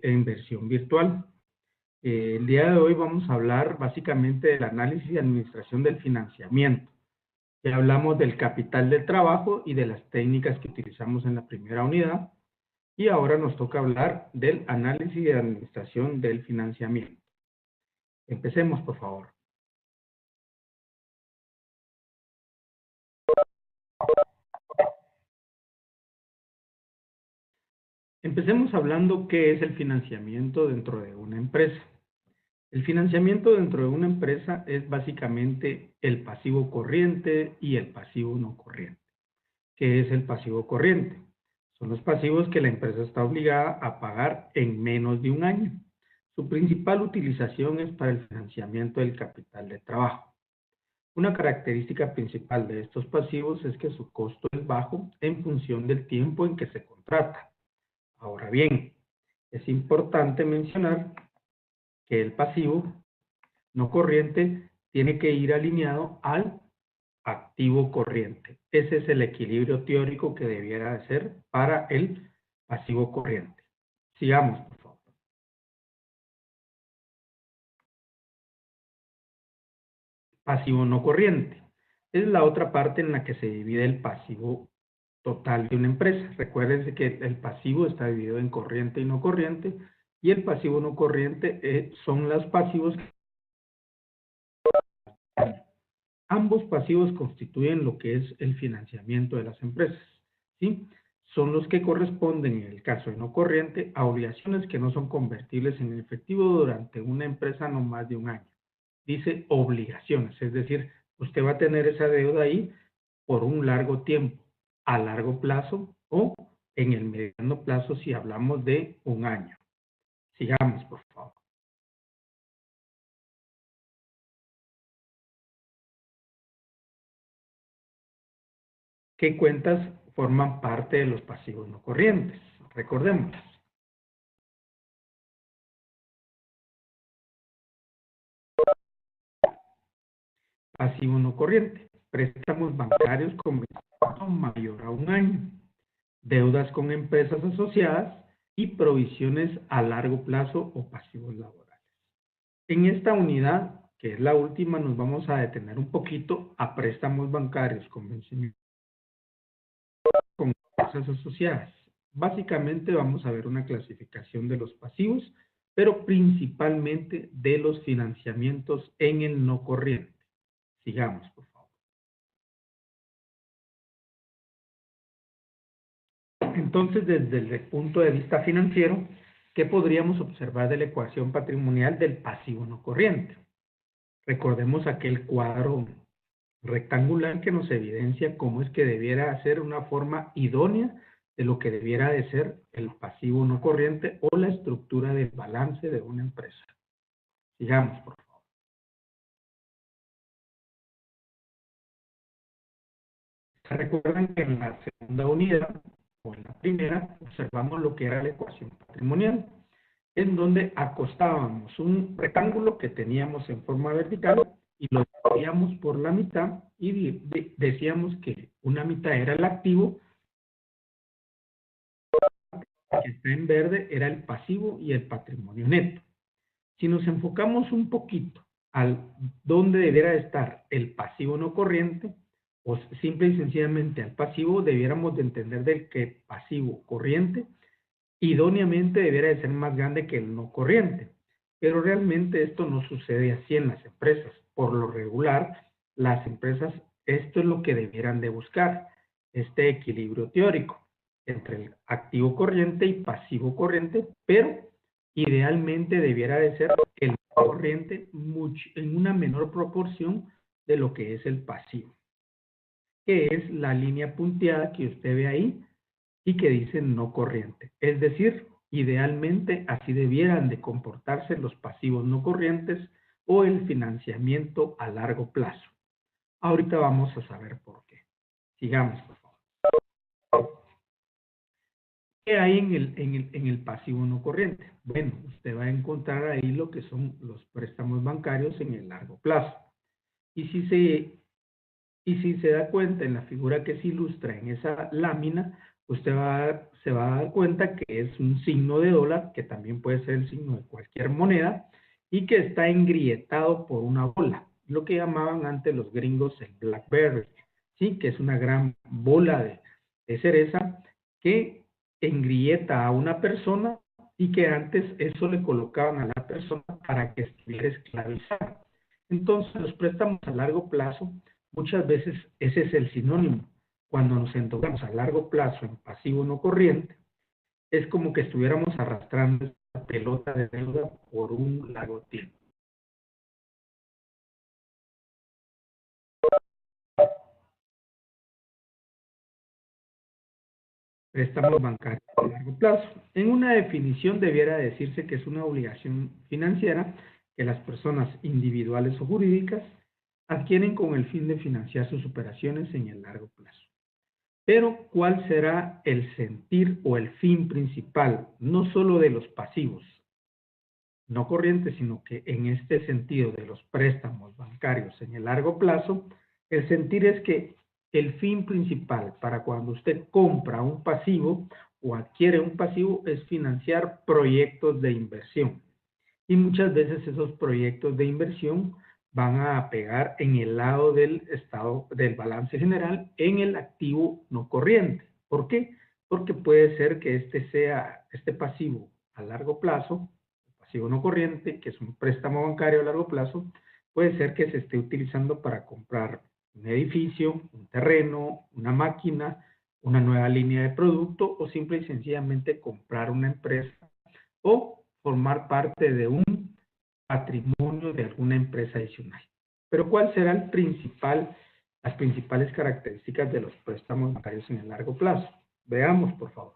en versión virtual. El día de hoy vamos a hablar básicamente del análisis y administración del financiamiento. Ya hablamos del capital de trabajo y de las técnicas que utilizamos en la primera unidad. Y ahora nos toca hablar del análisis y administración del financiamiento. Empecemos, por favor. Empecemos hablando qué es el financiamiento dentro de una empresa. El financiamiento dentro de una empresa es básicamente el pasivo corriente y el pasivo no corriente. ¿Qué es el pasivo corriente? Son los pasivos que la empresa está obligada a pagar en menos de un año. Su principal utilización es para el financiamiento del capital de trabajo. Una característica principal de estos pasivos es que su costo es bajo en función del tiempo en que se contrata. Ahora bien, es importante mencionar que el pasivo no corriente tiene que ir alineado al activo corriente. Ese es el equilibrio teórico que debiera de ser para el pasivo corriente. Sigamos, por favor. Pasivo no corriente. Es la otra parte en la que se divide el pasivo total de una empresa. Recuérdense que el pasivo está dividido en corriente y no corriente, y el pasivo no corriente son los pasivos. Ambos pasivos constituyen lo que es el financiamiento de las empresas, ¿sí? Son los que corresponden, en el caso de no corriente, a obligaciones que no son convertibles en efectivo durante una empresa no más de un año. Dice obligaciones, es decir, usted va a tener esa deuda ahí por un largo tiempo, a largo plazo o en el mediano plazo si hablamos de un año. Sigamos, por favor. ¿Qué cuentas forman parte de los pasivos no corrientes? Recordemos. Pasivo no corriente. Préstamos bancarios con vencimiento mayor a un año. Deudas con empresas asociadas y provisiones a largo plazo o pasivos laborales. En esta unidad, que es la última, nos vamos a detener un poquito a préstamos bancarios con vencimiento con empresas asociadas. Básicamente vamos a ver una clasificación de los pasivos, pero principalmente de los financiamientos en el no corriente. Sigamos, por favor. Entonces, desde el punto de vista financiero, ¿qué podríamos observar de la ecuación patrimonial del pasivo no corriente? Recordemos aquel cuadro rectangular que nos evidencia cómo es que debiera ser una forma idónea de lo que debiera de ser el pasivo no corriente o la estructura del balance de una empresa. Sigamos, por favor. Recuerden que en la segunda unidad, o en la primera, observamos lo que era la ecuación patrimonial, en donde acostábamos un rectángulo que teníamos en forma vertical y lo dividíamos por la mitad y decíamos que una mitad era el activo, que está en verde era el pasivo y el patrimonio neto. Si nos enfocamos un poquito al dónde debiera estar el pasivo no corriente, o simple y sencillamente al pasivo, debiéramos de entender del que pasivo corriente idóneamente debiera de ser más grande que el no corriente. Pero realmente esto no sucede así en las empresas. Por lo regular, las empresas, esto es lo que debieran de buscar, este equilibrio teórico entre el activo corriente y pasivo corriente, pero idealmente debiera de ser el corriente en una menor proporción de lo que es el pasivo, que es la línea punteada que usted ve ahí y que dice no corriente. Es decir, idealmente así debieran de comportarse los pasivos no corrientes o el financiamiento a largo plazo. Ahorita vamos a saber por qué. Sigamos, por favor. ¿Qué hay en el pasivo no corriente? Bueno, usted va a encontrar ahí lo que son los préstamos bancarios en el largo plazo. Y si se da cuenta en la figura que se ilustra en esa lámina, se va a dar cuenta que es un signo de dólar, que también puede ser el signo de cualquier moneda, y que está engrietado por una bola, lo que llamaban antes los gringos el Blackberry, ¿sí? Que es una gran bola de cereza que engrieta a una persona y que antes eso le colocaban a la persona para que estuviera esclavizada. Entonces, los préstamos a largo plazo, muchas veces ese es el sinónimo. Cuando nos endeudamos a largo plazo en pasivo no corriente, es como que estuviéramos arrastrando esta pelota de deuda por un largo tiempo. Préstamos bancarios a largo plazo. En una definición debiera decirse que es una obligación financiera que las personas individuales o jurídicas adquieren con el fin de financiar sus operaciones en el largo plazo. Pero, ¿cuál será el sentir o el fin principal, no solo de los pasivos no corrientes, sino que en este sentido de los préstamos bancarios en el largo plazo, el sentir es que el fin principal para cuando usted compra un pasivo o adquiere un pasivo es financiar proyectos de inversión. Y muchas veces esos proyectos de inversión van a pegar en el lado del estado del balance general en el activo no corriente. ¿Por qué? Porque puede ser que este pasivo a largo plazo, pasivo no corriente, que es un préstamo bancario a largo plazo, puede ser que se esté utilizando para comprar un edificio, un terreno, una máquina, una nueva línea de producto o simple y sencillamente comprar una empresa o formar parte de un patrimonio de alguna empresa adicional. Pero ¿cuál será las principales características de los préstamos bancarios en el largo plazo? Veamos, por favor.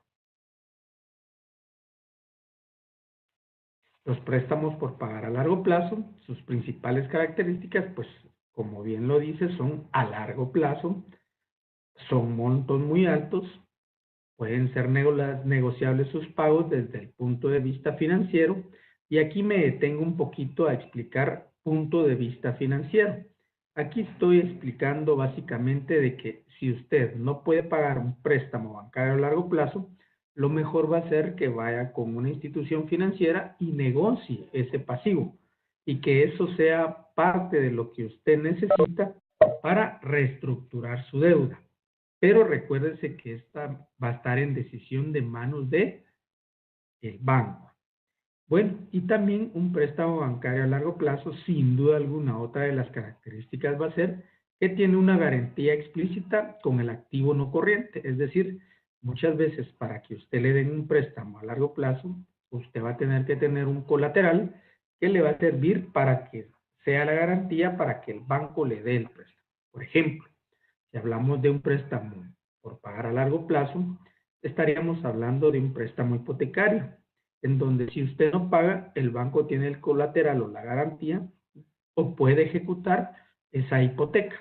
Los préstamos por pagar a largo plazo, sus principales características, pues como bien lo dice, son a largo plazo, son montos muy altos, pueden ser negociables sus pagos desde el punto de vista financiero, y aquí me detengo un poquito a explicar punto de vista financiero. Aquí estoy explicando básicamente de que si usted no puede pagar un préstamo bancario a largo plazo, lo mejor va a ser que vaya con una institución financiera y negocie ese pasivo y que eso sea parte de lo que usted necesita para reestructurar su deuda. Pero recuérdese que esta va a estar en decisión de manos de el banco. Bueno, y también un préstamo bancario a largo plazo, sin duda alguna, otra de las características va a ser que tiene una garantía explícita con el activo no corriente. Es decir, muchas veces para que usted le den un préstamo a largo plazo, usted va a tener que tener un colateral que le va a servir para que sea la garantía para que el banco le dé el préstamo. Por ejemplo, si hablamos de un préstamo por pagar a largo plazo, estaríamos hablando de un préstamo hipotecario, en donde si usted no paga, el banco tiene el colateral o la garantía o puede ejecutar esa hipoteca.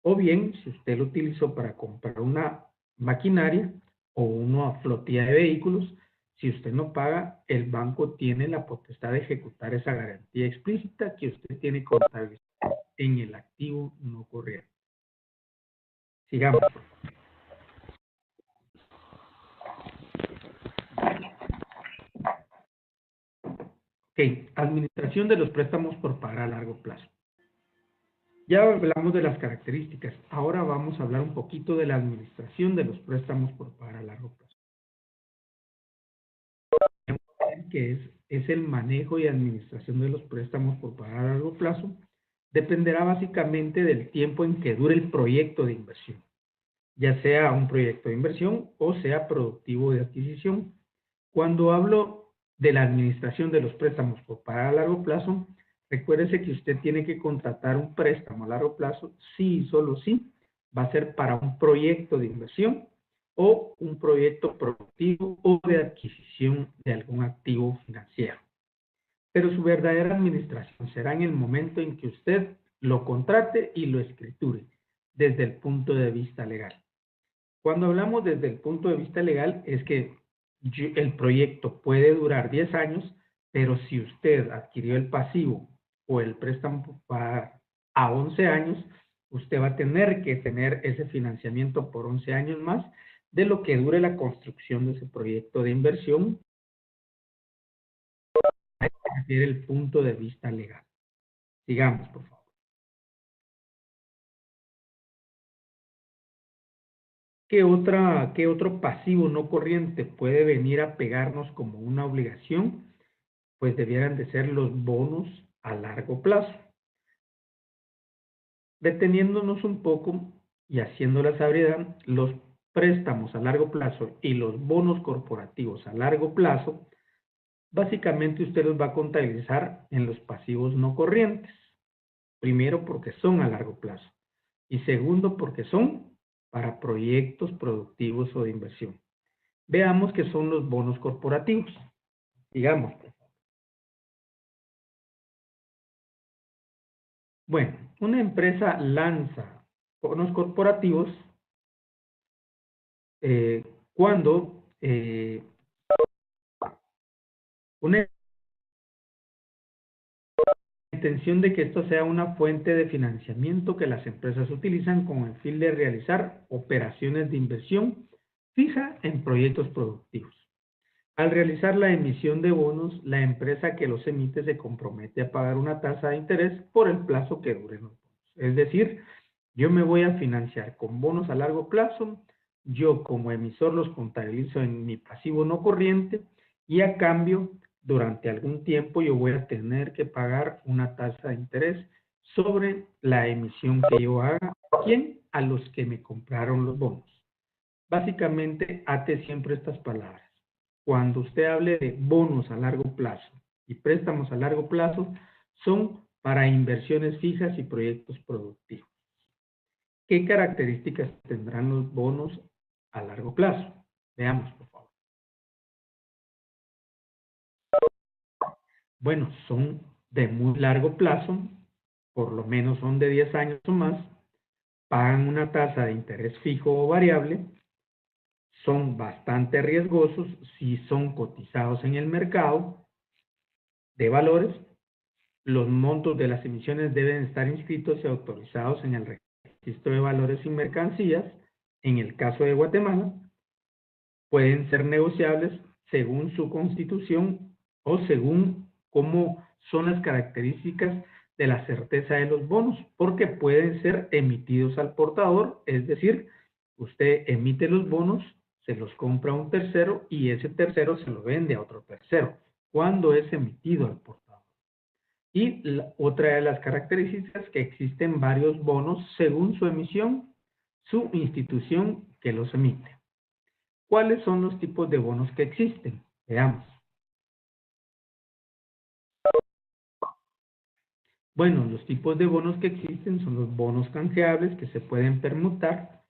O bien, si usted lo utilizó para comprar una maquinaria o una flotilla de vehículos, si usted no paga, el banco tiene la potestad de ejecutar esa garantía explícita que usted tiene contabilizada en el activo no corriente. Sigamos. Ok, administración de los préstamos por pagar a largo plazo. Ya hablamos de las características, ahora vamos a hablar un poquito de la administración de los préstamos por pagar a largo plazo. Que es el manejo y administración de los préstamos por pagar a largo plazo, dependerá básicamente del tiempo en que dure el proyecto de inversión, ya sea un proyecto de inversión o sea productivo de adquisición. Cuando hablo de la administración de los préstamos por pagar a largo plazo, recuérdese que usted tiene que contratar un préstamo a largo plazo, sí y solo sí, va a ser para un proyecto de inversión o un proyecto productivo o de adquisición de algún activo financiero. Pero su verdadera administración será en el momento en que usted lo contrate y lo escriture desde el punto de vista legal. Cuando hablamos desde el punto de vista legal es que el proyecto puede durar 10 años, pero si usted adquirió el pasivo o el préstamo a 11 años, usted va a tener que tener ese financiamiento por 11 años más de lo que dure la construcción de ese proyecto de inversión. A eso se refiere el punto de vista legal. Sigamos, por favor. ¿Qué otro pasivo no corriente puede venir a pegarnos como una obligación? Pues debieran de ser los bonos a largo plazo. Deteniéndonos un poco y haciendo la salvedad, los préstamos a largo plazo y los bonos corporativos a largo plazo, básicamente usted los va a contabilizar en los pasivos no corrientes. Primero, porque son a largo plazo. Y segundo, porque son para proyectos productivos o de inversión. Veamos qué son los bonos corporativos. Digamos, bueno, una empresa lanza bonos corporativos cuando una intención de que esto sea una fuente de financiamiento que las empresas utilizan con el fin de realizar operaciones de inversión fija en proyectos productivos. Al realizar la emisión de bonos, la empresa que los emite se compromete a pagar una tasa de interés por el plazo que duren los bonos. Es decir, yo me voy a financiar con bonos a largo plazo, yo como emisor los contabilizo en mi pasivo no corriente y a cambio, durante algún tiempo yo voy a tener que pagar una tasa de interés sobre la emisión que yo haga. ¿A quién? A los que me compraron los bonos. Básicamente, ate siempre estas palabras. Cuando usted hable de bonos a largo plazo y préstamos a largo plazo, son para inversiones fijas y proyectos productivos. ¿Qué características tendrán los bonos a largo plazo? Veamos, por favor. Bueno, son de muy largo plazo, por lo menos son de 10 años o más, pagan una tasa de interés fijo o variable, son bastante riesgosos si son cotizados en el mercado de valores. Los montos de las emisiones deben estar inscritos y autorizados en el registro de valores y mercancías. En el caso de Guatemala, pueden ser negociables según su constitución o según cómo son las características de la certeza de los bonos, porque pueden ser emitidos al portador, es decir, usted emite los bonos, se los compra a un tercero y ese tercero se lo vende a otro tercero, cuando es emitido al portador. Y otra de las características que existen varios bonos según su emisión, su institución que los emite. ¿Cuáles son los tipos de bonos que existen? Veamos. Bueno, los tipos de bonos que existen son los bonos canjeables que se pueden permutar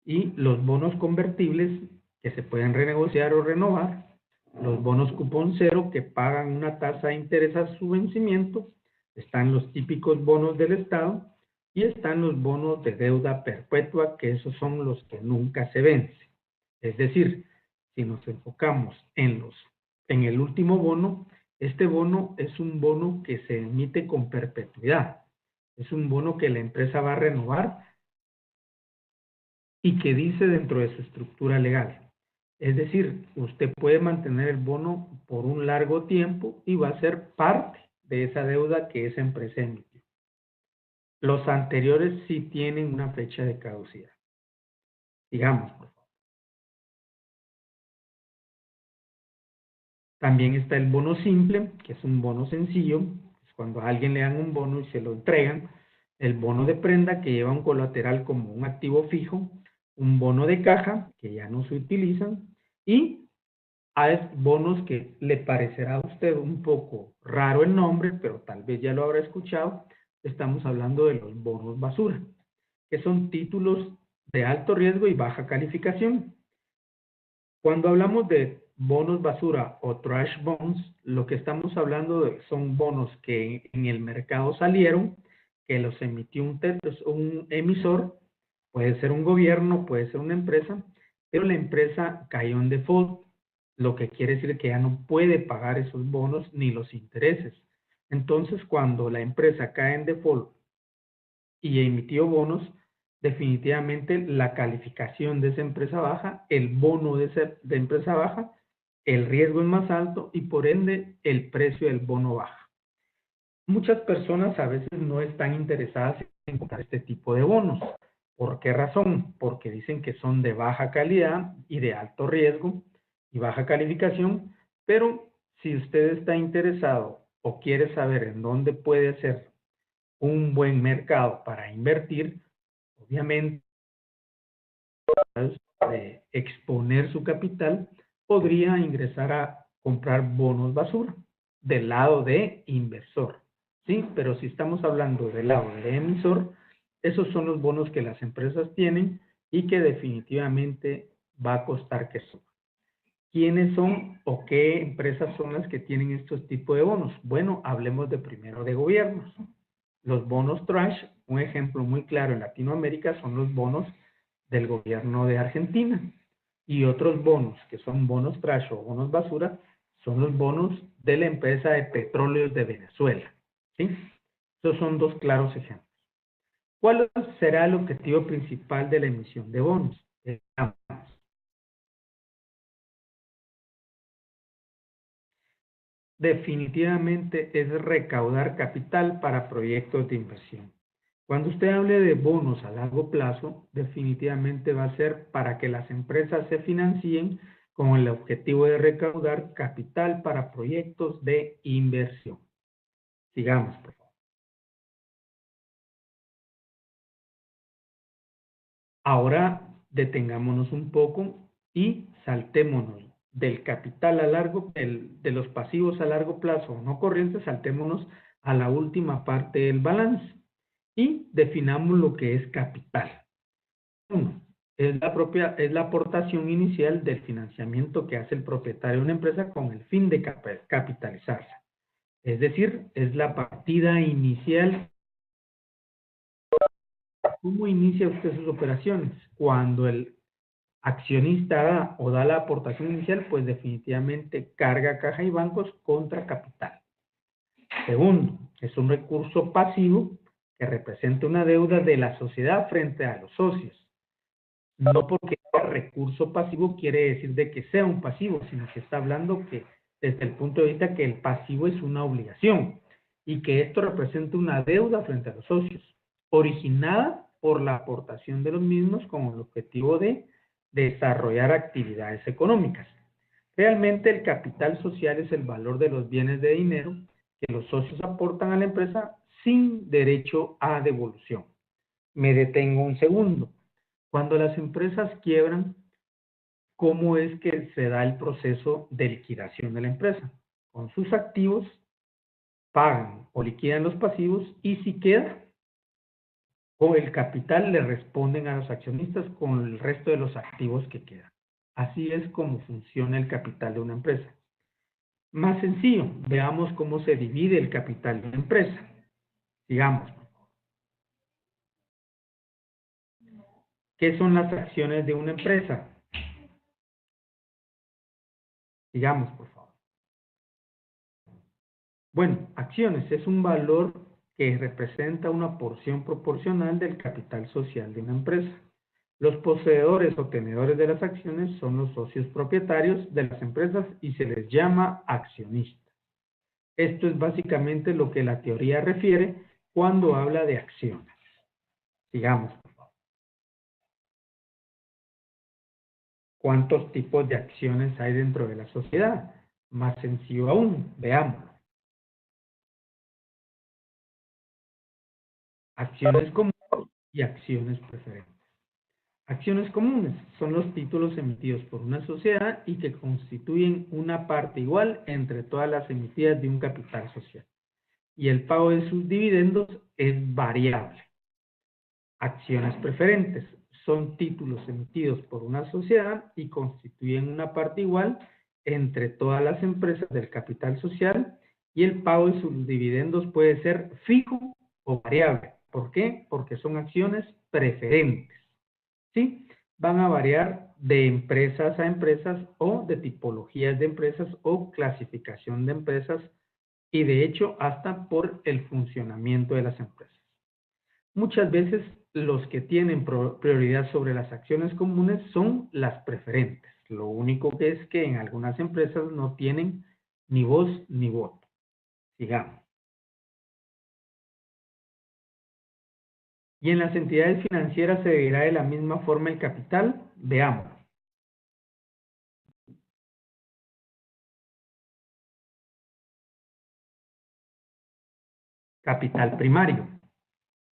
y los bonos convertibles que se pueden renegociar o renovar, los bonos cupón cero que pagan una tasa de interés a su vencimiento, están los típicos bonos del Estado y están los bonos de deuda perpetua, que esos son los que nunca se vencen. Es decir, si nos enfocamos en el último bono, este bono es un bono que se emite con perpetuidad. Es un bono que la empresa va a renovar y que dice dentro de su estructura legal. Es decir, usted puede mantener el bono por un largo tiempo y va a ser parte de esa deuda que esa empresa emitió. Los anteriores sí tienen una fecha de caducidad. Digamos, por favor. También está el bono simple, que es un bono sencillo. Es cuando a alguien le dan un bono y se lo entregan. El bono de prenda, que lleva un colateral como un activo fijo. Un bono de caja, que ya no se utilizan. Y hay bonos que le parecerá a usted un poco raro el nombre, pero tal vez ya lo habrá escuchado. Estamos hablando de los bonos basura, que son títulos de alto riesgo y baja calificación. Cuando hablamos de bonos basura o trash bonds, lo que estamos hablando de son bonos que en el mercado salieron, que los emitió un emisor, puede ser un gobierno, puede ser una empresa, pero la empresa cayó en default, lo que quiere decir que ya no puede pagar esos bonos ni los intereses. Entonces, cuando la empresa cae en default y emitió bonos, definitivamente la calificación de esa empresa baja, el bono de empresa baja, el riesgo es más alto y por ende el precio del bono baja. Muchas personas a veces no están interesadas en comprar este tipo de bonos. ¿Por qué razón? Porque dicen que son de baja calidad y de alto riesgo y baja calificación, pero si usted está interesado o quiere saber en dónde puede ser un buen mercado para invertir, obviamente, de exponer su capital, podría ingresar a comprar bonos basura del lado de inversor, ¿sí? Pero si estamos hablando del lado de emisor, esos son los bonos que las empresas tienen y que definitivamente va a costar que suban. ¿Quiénes son o qué empresas son las que tienen estos tipos de bonos? Bueno, hablemos de primero de gobiernos. Los bonos trash, un ejemplo muy claro en Latinoamérica, son los bonos del gobierno de Argentina. Y otros bonos, que son bonos trash o bonos basura, son los bonos de la empresa de petróleos de Venezuela. ¿Sí? Estos son dos claros ejemplos. ¿Cuál será el objetivo principal de la emisión de bonos? Definitivamente es recaudar capital para proyectos de inversión. Cuando usted hable de bonos a largo plazo, definitivamente va a ser para que las empresas se financien con el objetivo de recaudar capital para proyectos de inversión. Sigamos, por favor. Ahora detengámonos un poco y saltémonos del capital a de los pasivos a largo plazo no corrientes, saltémonos a la última parte del balance y definamos lo que es capital. Uno, es la aportación inicial del financiamiento que hace el propietario de una empresa con el fin de capitalizarse. Es decir, es la partida inicial. ¿Cómo inicia usted sus operaciones? Cuando el accionista da la aportación inicial, pues definitivamente carga caja y bancos contra capital. Segundo, es un recurso pasivo que representa una deuda de la sociedad frente a los socios. No porque sea recurso pasivo quiere decir de que sea un pasivo, sino que está hablando que desde el punto de vista que el pasivo es una obligación y que esto representa una deuda frente a los socios, originada por la aportación de los mismos con el objetivo de desarrollar actividades económicas. Realmente el capital social es el valor de los bienes de dinero que los socios aportan a la empresa sin derecho a devolución. Me detengo un segundo. Cuando las empresas quiebran, ¿cómo es que se da el proceso de liquidación de la empresa? Con sus activos pagan o liquidan los pasivos y si queda, con el capital le responden a los accionistas con el resto de los activos que quedan. Así es como funciona el capital de una empresa. Más sencillo, veamos cómo se divide el capital de una empresa. Sigamos. ¿Qué son las acciones de una empresa? Sigamos, por favor. Bueno, acciones es un valor que representa una porción proporcional del capital social de una empresa. Los poseedores o tenedores de las acciones son los socios propietarios de las empresas y se les llama accionistas. Esto es básicamente lo que la teoría refiere cuando habla de acciones. Sigamos, por favor. ¿Cuántos tipos de acciones hay dentro de la sociedad? Más sencillo aún, veámoslo. Acciones comunes y acciones preferentes. Acciones comunes son los títulos emitidos por una sociedad y que constituyen una parte igual entre todas las emitidas de un capital social. Y el pago de sus dividendos es variable. Acciones preferentes son títulos emitidos por una sociedad y constituyen una parte igual entre todas las empresas del capital social y el pago de sus dividendos puede ser fijo o variable. ¿Por qué? Porque son acciones preferentes. ¿Sí? Van a variar de empresas a empresas o de tipologías de empresas o clasificación de empresas y de hecho hasta por el funcionamiento de las empresas. Muchas veces los que tienen prioridad sobre las acciones comunes son las preferentes. Lo único que es que en algunas empresas no tienen ni voz ni voto. Sigamos. Y en las entidades financieras se dividirá de la misma forma el capital. Veamos. Capital primario.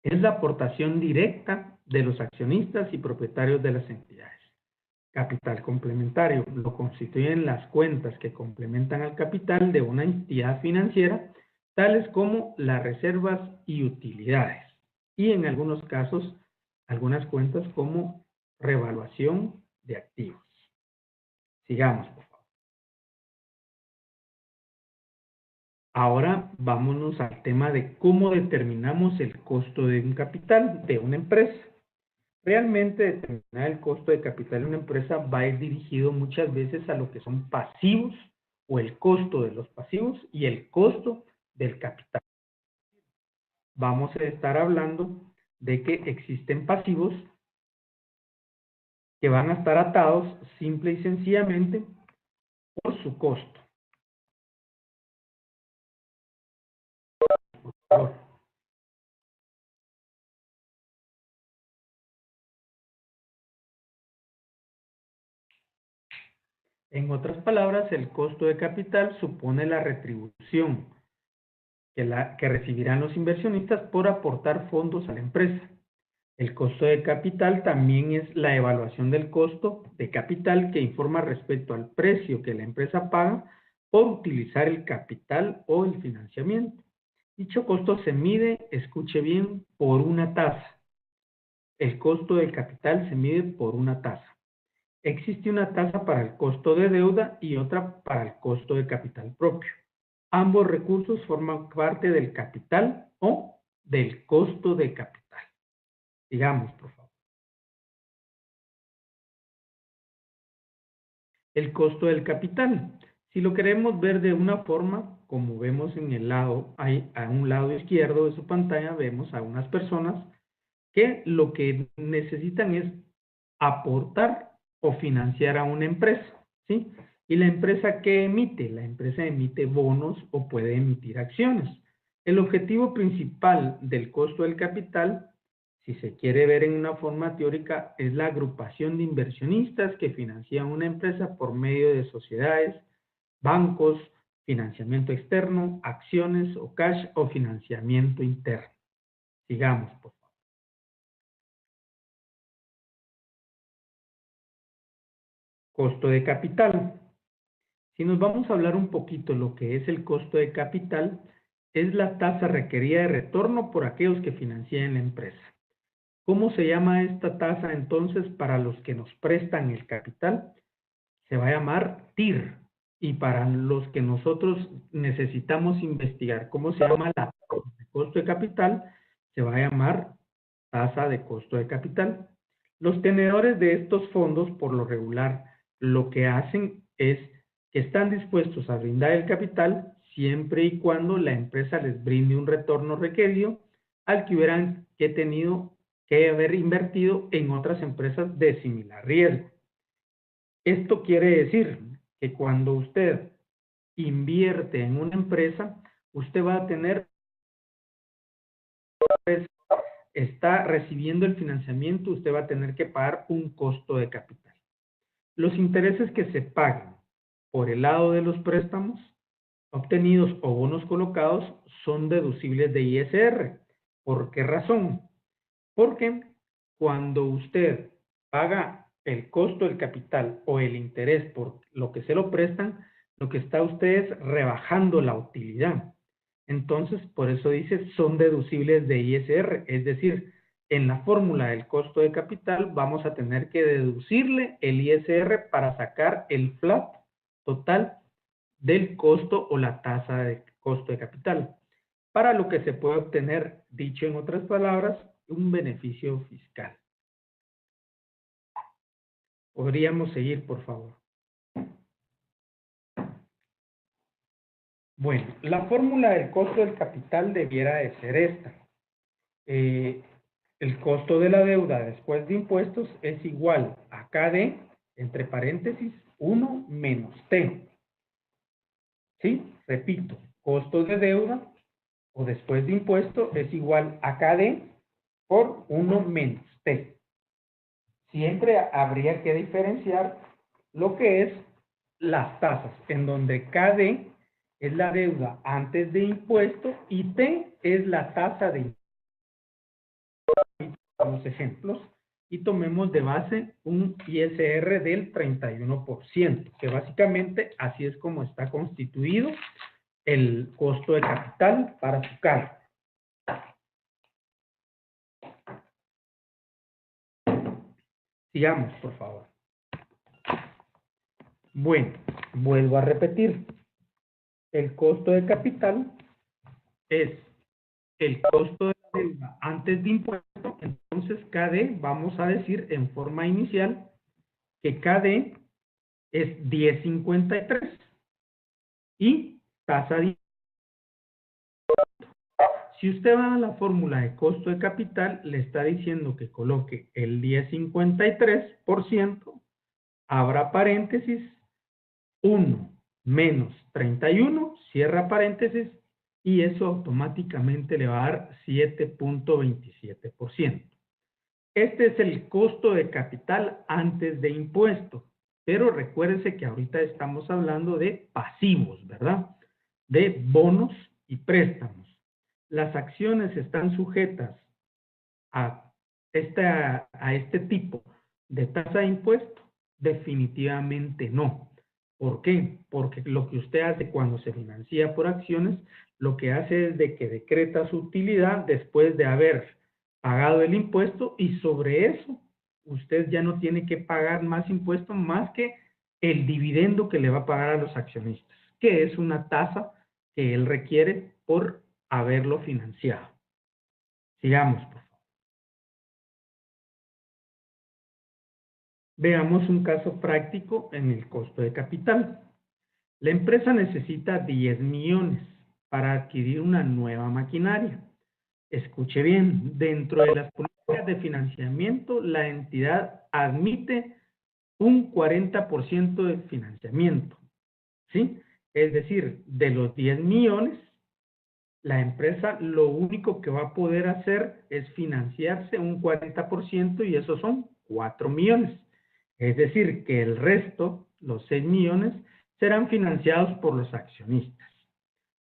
Es la aportación directa de los accionistas y propietarios de las entidades. Capital complementario. Lo constituyen las cuentas que complementan al capital de una entidad financiera, tales como las reservas y utilidades. Y en algunos casos, algunas cuentas como revaluación de activos. Sigamos, por favor. Ahora vámonos al tema de cómo determinamos el costo de un capital de una empresa. Realmente determinar el costo de capital de una empresa va a ir dirigido muchas veces a lo que son pasivos o el costo de los pasivos y el costo del capital. Vamos a estar hablando de que existen pasivos que van a estar atados simple y sencillamente por su costo. Por favor. En otras palabras, el costo de capital supone la retribución que recibirán los inversionistas por aportar fondos a la empresa. El costo de capital también es la evaluación del costo de capital que informa respecto al precio que la empresa paga por utilizar el capital o el financiamiento. Dicho costo se mide, escuche bien, por una tasa. El costo del capital se mide por una tasa. Existe una tasa para el costo de deuda y otra para el costo de capital propio. Ambos recursos forman parte del capital o del costo de capital. Digamos, por favor. El costo del capital. Si lo queremos ver de una forma, como vemos en el lado, a un lado izquierdo de su pantalla, vemos a unas personas que lo que necesitan es aportar o financiar a una empresa, ¿sí? ¿Y la empresa qué emite? La empresa emite bonos o puede emitir acciones. El objetivo principal del costo del capital, si se quiere ver en una forma teórica, es la agrupación de inversionistas que financian una empresa por medio de sociedades, bancos, financiamiento externo, acciones o cash o financiamiento interno. Sigamos, por favor. Costo de capital. Si nos vamos a hablar un poquito lo que es el costo de capital, es la tasa requerida de retorno por aquellos que financian la empresa. ¿Cómo se llama esta tasa entonces para los que nos prestan el capital? Se va a llamar TIR. Y para los que nosotros necesitamos investigar cómo se llama la tasa de costo de capital, se va a llamar tasa de costo de capital. Los tenedores de estos fondos, por lo regular, lo que hacen es que están dispuestos a brindar el capital siempre y cuando la empresa les brinde un retorno requerido al que hubieran tenido que haber invertido en otras empresas de similar riesgo. Esto quiere decir que cuando usted invierte en una empresa, usted va a tener, está recibiendo el financiamiento, usted va a tener que pagar un costo de capital. Los intereses que se paguen por el lado de los préstamos obtenidos o bonos colocados son deducibles de ISR. ¿Por qué razón? Porque cuando usted paga el costo del capital o el interés por lo que se lo prestan, lo que está usted es rebajando la utilidad. Entonces, por eso dice, son deducibles de ISR. Es decir, en la fórmula del costo de capital vamos a tener que deducirle el ISR para sacar el flat total del costo o la tasa de costo de capital, para lo que se puede obtener, dicho en otras palabras, un beneficio fiscal. Podríamos seguir, por favor. Bueno, la fórmula del costo del capital debiera de ser esta. el costo de la deuda después de impuestos es igual a KD, entre paréntesis, 1 menos T. ¿Sí? Repito, costo de deuda o después de impuesto es igual a KD por 1 menos T. Siempre habría que diferenciar lo que es las tasas, en donde KD es la deuda antes de impuesto y T es la tasa de impuesto. Los ejemplos y tomemos de base un ISR del 31%, que básicamente así es como está constituido el costo de capital para su cálculo. Sigamos, por favor. Bueno, vuelvo a repetir. El costo de capital es el costo de la deuda antes de impuesto. Entonces, KD, vamos a decir en forma inicial que KD es 10.53 y tasa de. Si usted va a la fórmula de costo de capital, le está diciendo que coloque el 10.53%, abra paréntesis, 1 menos 31, cierra paréntesis, y eso automáticamente le va a dar 7.27%. Este es el costo de capital antes de impuesto, pero recuérdense que ahorita estamos hablando de pasivos, ¿verdad? De bonos y préstamos. Las acciones están sujetas a este tipo de tasa de impuesto? Definitivamente no. ¿Por qué? Porque lo que usted hace cuando se financia por acciones, lo que hace es de que decreta su utilidad después de haber pagado el impuesto y sobre eso usted ya no tiene que pagar más impuestos más que el dividendo que le va a pagar a los accionistas, que es una tasa que él requiere por haberlo financiado. Sigamos, por favor. Veamos un caso práctico en el costo de capital. La empresa necesita 10 millones para adquirir una nueva maquinaria. Escuche bien, dentro de las políticas de financiamiento, la entidad admite un 40% de financiamiento, ¿sí? Es decir, de los 10 millones, la empresa lo único que va a poder hacer es financiarse un 40% y esos son 4 millones. Es decir, que el resto, los 6 millones, serán financiados por los accionistas.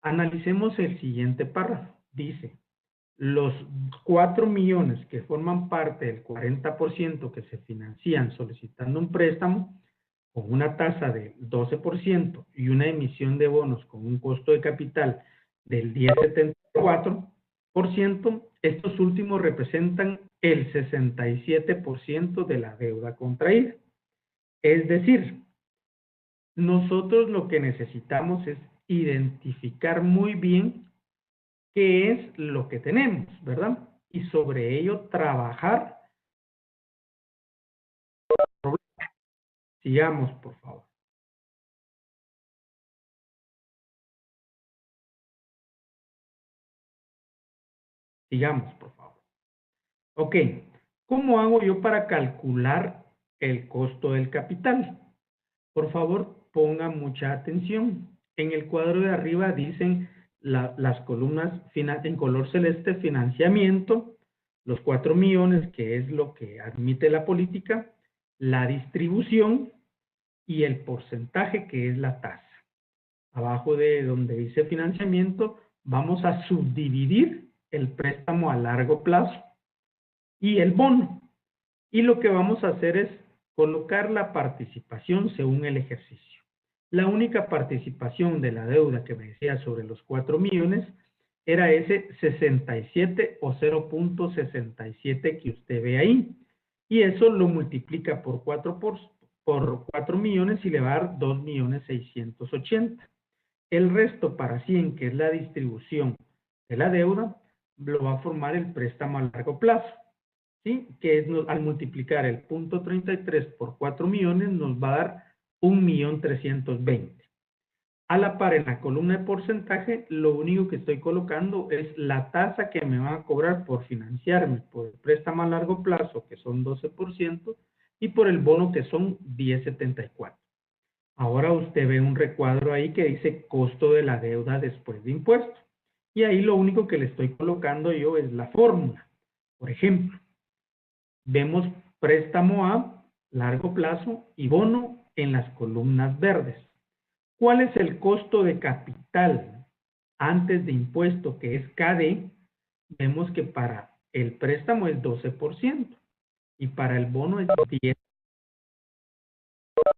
Analicemos el siguiente párrafo. Dice, los 4 millones que forman parte del 40% que se financian solicitando un préstamo con una tasa del 12% y una emisión de bonos con un costo de capital del 10,74%, estos últimos representan el 67% de la deuda contraída. Es decir, nosotros lo que necesitamos es identificar muy bien qué es lo que tenemos, ¿verdad? Y sobre ello trabajar. Sigamos, por favor. Sigamos, por favor. Ok, ¿cómo hago yo para calcular el costo del capital? Por favor, ponga mucha atención. En el cuadro de arriba dicen las columnas en color celeste, financiamiento, los 4 millones, que es lo que admite la política, la distribución y el porcentaje, que es la tasa. Abajo de donde dice financiamiento, vamos a subdividir el préstamo a largo plazo y el bono. Y lo que vamos a hacer es colocar la participación según el ejercicio. La única participación de la deuda que me decía sobre los 4 millones era ese 67 o 0.67 que usted ve ahí. Y eso lo multiplica por 4 millones y le va a dar 2.680.000. El resto para 100, que es la distribución de la deuda, lo va a formar el préstamo a largo plazo. ¿Sí? Que es, al multiplicar el 0.33 por 4 millones nos va a dar 1.320.000. A la par, en la columna de porcentaje, lo único que estoy colocando es la tasa que me van a cobrar por financiarme por el préstamo a largo plazo, que son 12%, y por el bono, que son 10,74. Ahora usted ve un recuadro ahí que dice costo de la deuda después de impuestos. Y ahí lo único que le estoy colocando yo es la fórmula. Por ejemplo, vemos préstamo a largo plazo y bono en las columnas verdes. ¿Cuál es el costo de capital antes de impuesto, que es KD? Vemos que para el préstamo es 12% y para el bono es 10%.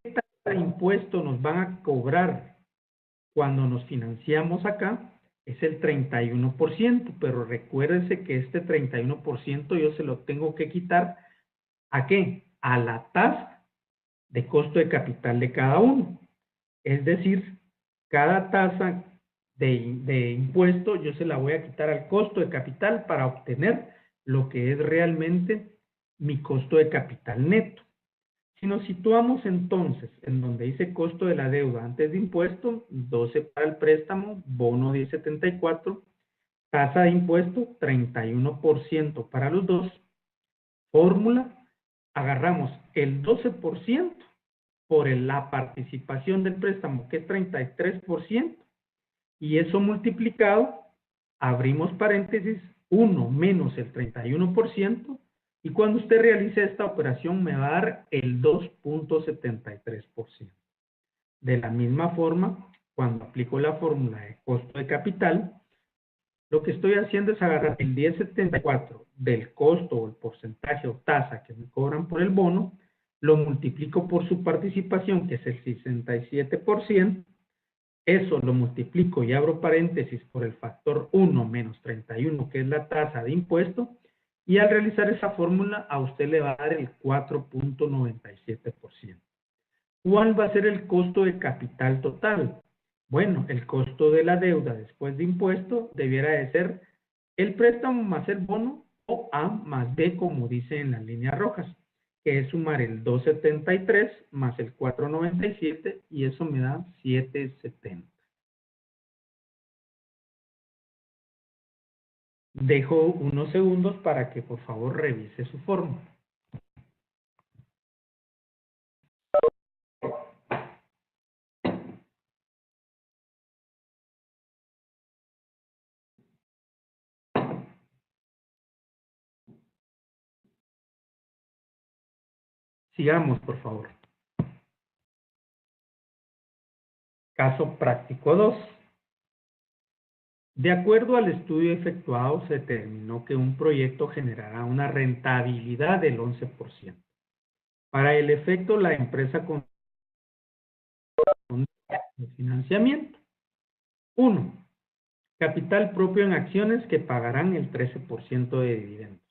¿Qué tasa de impuesto nos van a cobrar cuando nos financiamos acá? Es el 31%, pero recuérdense que este 31% yo se lo tengo que quitar, ¿a qué? A la tasa de costo de capital de cada uno. Es decir, cada tasa de impuesto yo se la voy a quitar al costo de capital para obtener lo que es realmente mi costo de capital neto. Si nos situamos entonces en donde dice costo de la deuda antes de impuesto, 12 para el préstamo, bono 10,74, tasa de impuesto 31% para los dos. Fórmula, agarramos el 12% por la participación del préstamo, que es 33%, y eso multiplicado, abrimos paréntesis, 1 menos el 31%, y cuando usted realice esta operación me va a dar el 2,73%. De la misma forma, cuando aplico la fórmula de costo de capital, lo que estoy haciendo es agarrar el 10,74 del costo o el porcentaje o tasa que me cobran por el bono, lo multiplico por su participación, que es el 67%, eso lo multiplico y abro paréntesis por el factor 1 menos 31, que es la tasa de impuesto, y al realizar esa fórmula a usted le va a dar el 4,97%. ¿Cuál va a ser el costo de capital total? Bueno, el costo de la deuda después de impuesto debiera de ser el préstamo más el bono, o A más B, como dice en las líneas rojas, que es sumar el 2,73 más el 4,97, y eso me da 7,70. Dejo unos segundos para que por favor revise su fórmula. Sigamos, por favor. Caso práctico 2. De acuerdo al estudio efectuado, se determinó que un proyecto generará una rentabilidad del 11%. Para el efecto, la empresa con de financiamiento. 1. Capital propio en acciones que pagarán el 13% de dividendos.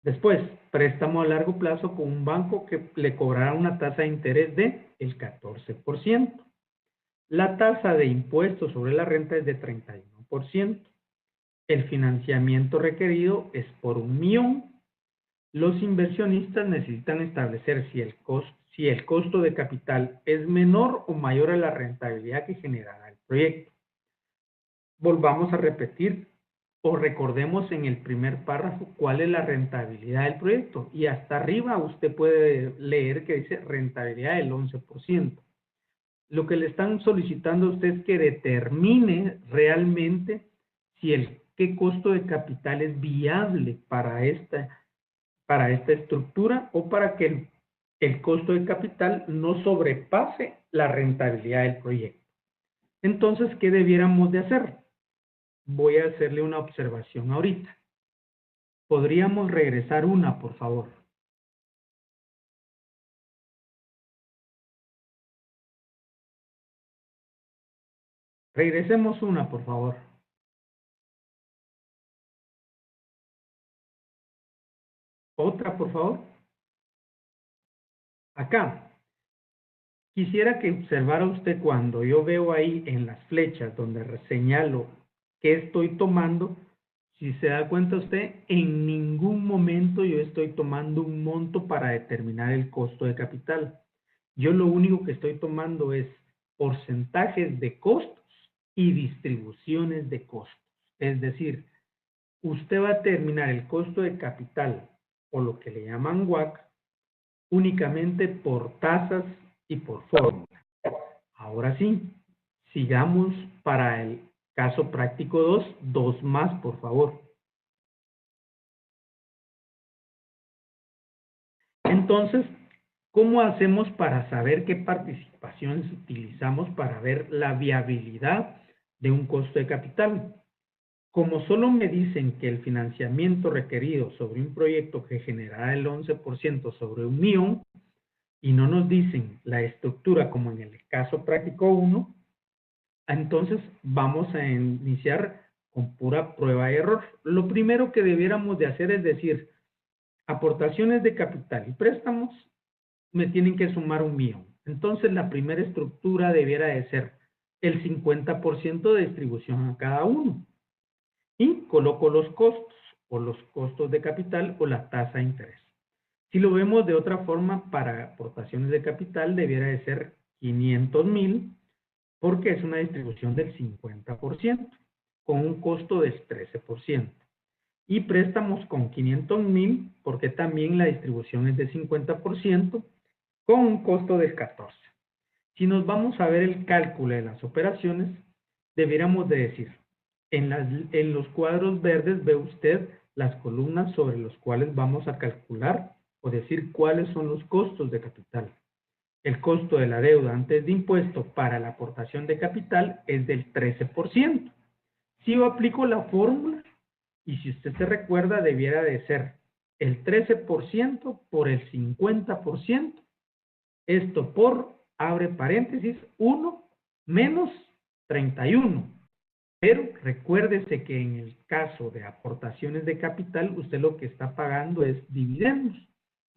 Después, préstamo a largo plazo con un banco que le cobrará una tasa de interés de el 14%. La tasa de impuestos sobre la renta es de 31%. El financiamiento requerido es por 1,000,000. Los inversionistas necesitan establecer si el costo de capital es menor o mayor a la rentabilidad que generará el proyecto. Volvamos a repetir o recordemos en el primer párrafo cuál es la rentabilidad del proyecto. Y hasta arriba usted puede leer que dice rentabilidad del 11%. Lo que le están solicitando a usted es que determine realmente qué costo de capital es viable para esta estructura, o para que el costo de capital no sobrepase la rentabilidad del proyecto. Entonces, ¿qué debiéramos de hacer? Voy a hacerle una observación ahorita. ¿Podríamos regresar una, por favor? Regresemos una, por favor. Otra, por favor. Acá. Quisiera que observara usted cuando yo veo ahí en las flechas donde señalo qué estoy tomando. Si se da cuenta usted, en ningún momento yo estoy tomando un monto para determinar el costo de capital. Yo lo único que estoy tomando es porcentajes de costos y distribuciones de costos. Es decir, usted va a determinar el costo de capital, o lo que le llaman WACC, únicamente por tasas y por fórmula. Ahora sí, sigamos para el caso práctico 2, dos más, por favor. Entonces, ¿cómo hacemos para saber qué participaciones utilizamos para ver la viabilidad de un costo de capital? Como solo me dicen que el financiamiento requerido sobre un proyecto que generará el 11% sobre 1.000.000 y no nos dicen la estructura como en el caso práctico 1, entonces vamos a iniciar con pura prueba y error. Lo primero que debiéramos de hacer es decir, aportaciones de capital y préstamos me tienen que sumar 1.000.000. Entonces la primera estructura debiera de ser el 50% de distribución a cada uno. Y coloco los costos, o los costos de capital, o la tasa de interés. Si lo vemos de otra forma, para aportaciones de capital debiera de ser 500.000, porque es una distribución del 50%, con un costo del 13%. Y préstamos con 500.000, porque también la distribución es del 50%, con un costo del 14%. Si nos vamos a ver el cálculo de las operaciones, debiéramos de decir, en los cuadros verdes ve usted las columnas sobre los cuales vamos a calcular o decir cuáles son los costos de capital. El costo de la deuda antes de impuesto para la aportación de capital es del 13%. Si yo aplico la fórmula, y si usted se recuerda, debiera de ser el 13% por el 50%. Esto por, abre paréntesis, 1 menos 31. Pero recuérdese que en el caso de aportaciones de capital, usted lo que está pagando es dividendos.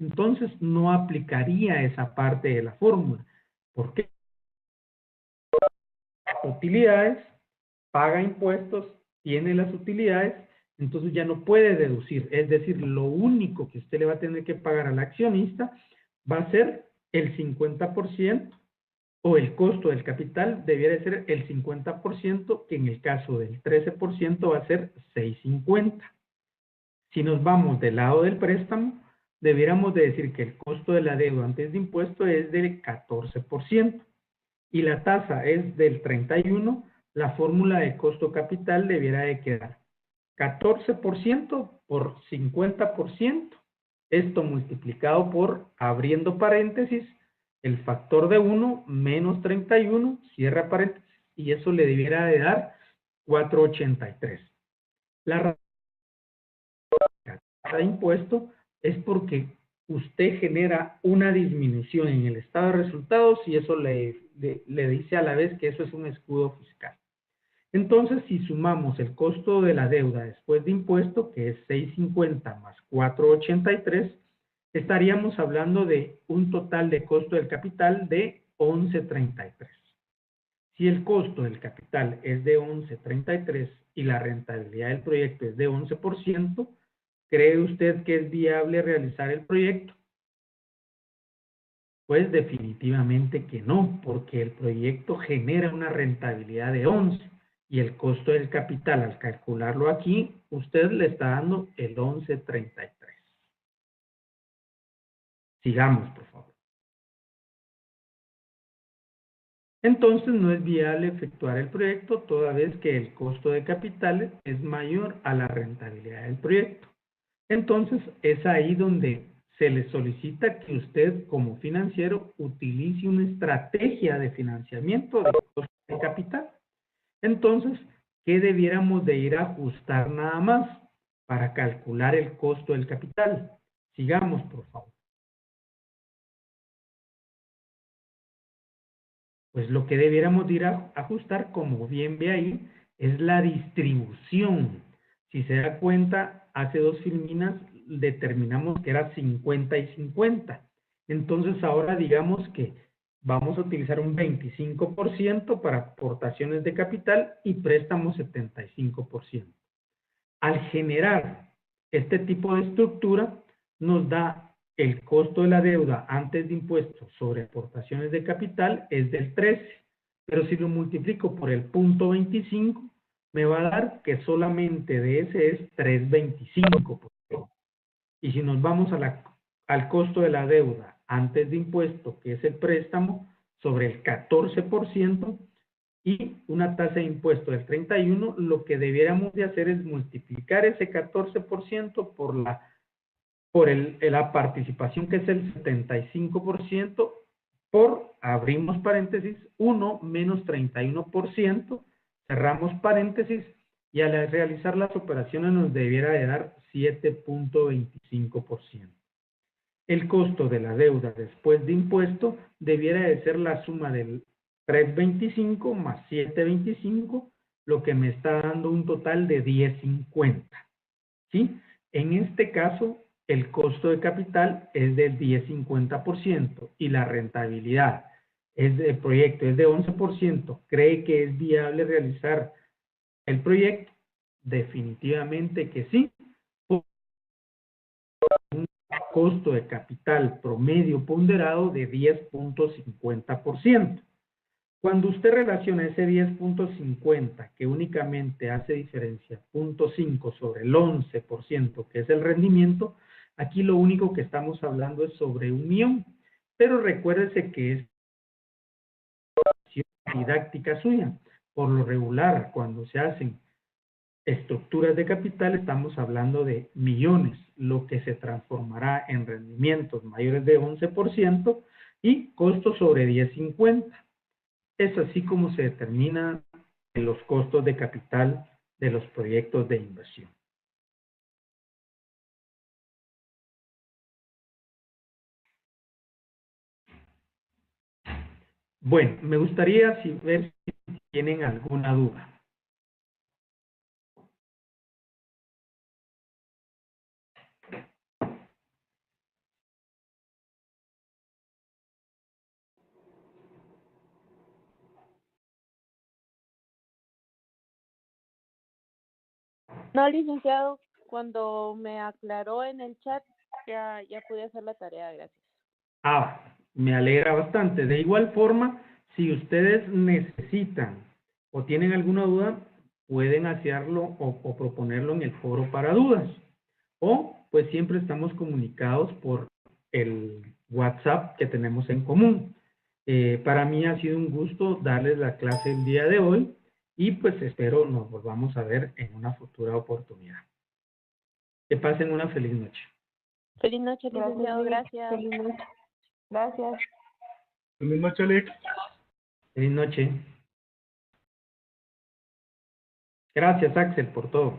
Entonces, no aplicaría esa parte de la fórmula. ¿Por qué? Utilidades, paga impuestos, tiene las utilidades, entonces ya no puede deducir. Es decir, lo único que usted le va a tener que pagar al accionista va a ser el 50%, o el costo del capital debiera ser el 50%, que en el caso del 13% va a ser 6.50. Si nos vamos del lado del préstamo, debiéramos de decir que el costo de la deuda antes de impuesto es del 14% y la tasa es del 31%, la fórmula de costo capital debiera de quedar 14% por 50%, esto multiplicado por, abriendo paréntesis, el factor de 1 menos 31, cierra paréntesis, y eso le debiera de dar 4.83. La razón de impuesto es porque usted genera una disminución en el estado de resultados y eso le dice a la vez que eso es un escudo fiscal. Entonces, si sumamos el costo de la deuda después de impuesto, que es 6.50 más 4.83, estaríamos hablando de un total de costo del capital de 11.33. Si el costo del capital es de 11.33 y la rentabilidad del proyecto es de 11%, ¿cree usted que es viable realizar el proyecto? Pues definitivamente que no, porque el proyecto genera una rentabilidad de 11 y el costo del capital, al calcularlo aquí, usted le está dando el 11.33. Sigamos, por favor. Entonces no es viable efectuar el proyecto toda vez que el costo de capital es mayor a la rentabilidad del proyecto. Entonces es ahí donde se le solicita que usted como financiero utilice una estrategia de financiamiento de costo de capital. Entonces, ¿qué debiéramos de ir a ajustar nada más para calcular el costo del capital? Sigamos, por favor. Pues lo que debiéramos ir a ajustar, como bien ve ahí, es la distribución. Si se da cuenta, hace dos filminas determinamos que era 50 y 50. Entonces ahora digamos que vamos a utilizar un 25% para aportaciones de capital y préstamos 75%. Al generar este tipo de estructura, nos da el costo de la deuda antes de impuestos sobre aportaciones de capital es del 13, pero si lo multiplico por el 0.25, me va a dar que solamente de ese es 3.25%. Y si nos vamos al costo de la deuda antes de impuesto, que es el préstamo, sobre el 14%, y una tasa de impuesto del 31%, lo que debiéramos de hacer es multiplicar ese 14% por la participación, que es el 75%, por, abrimos paréntesis, 1 menos 31%, cerramos paréntesis, y al realizar las operaciones nos debiera de dar 7.25%. El costo de la deuda después de impuesto debiera de ser la suma del 3.25 más 7.25, lo que me está dando un total de 10.50. ¿Sí? En este caso, el costo de capital es del 10.50% y la rentabilidad del proyecto es de 11%. ¿Cree que es viable realizar el proyecto? Definitivamente que sí. Un costo de capital promedio ponderado de 10.50%. Cuando usted relaciona ese 10.50, que únicamente hace diferencia 0.5 sobre el 11%, que es el rendimiento, aquí lo único que estamos hablando es sobre unión. Pero recuérdese que es didáctica suya. Por lo regular, cuando se hacen estructuras de capital, estamos hablando de millones, lo que se transformará en rendimientos mayores de 11% y costos sobre 10.50. Es así como se determinan los costos de capital de los proyectos de inversión. Bueno, me gustaría ver si tienen alguna duda. No, licenciado, cuando me aclaró en el chat, ya pude hacer la tarea, gracias. Me alegra bastante. De igual forma, si ustedes necesitan o tienen alguna duda, pueden hacerlo o proponerlo en el foro para dudas. O, pues siempre estamos comunicados por el WhatsApp que tenemos en común. Para mí ha sido un gusto darles la clase el día de hoy y pues espero nos volvamos a ver en una futura oportunidad. Que pasen una feliz noche. Feliz noche, licenciado, gracias. Feliz noche. Gracias. Feliz noche, Alex. Feliz noche. Gracias, Axel, por todo.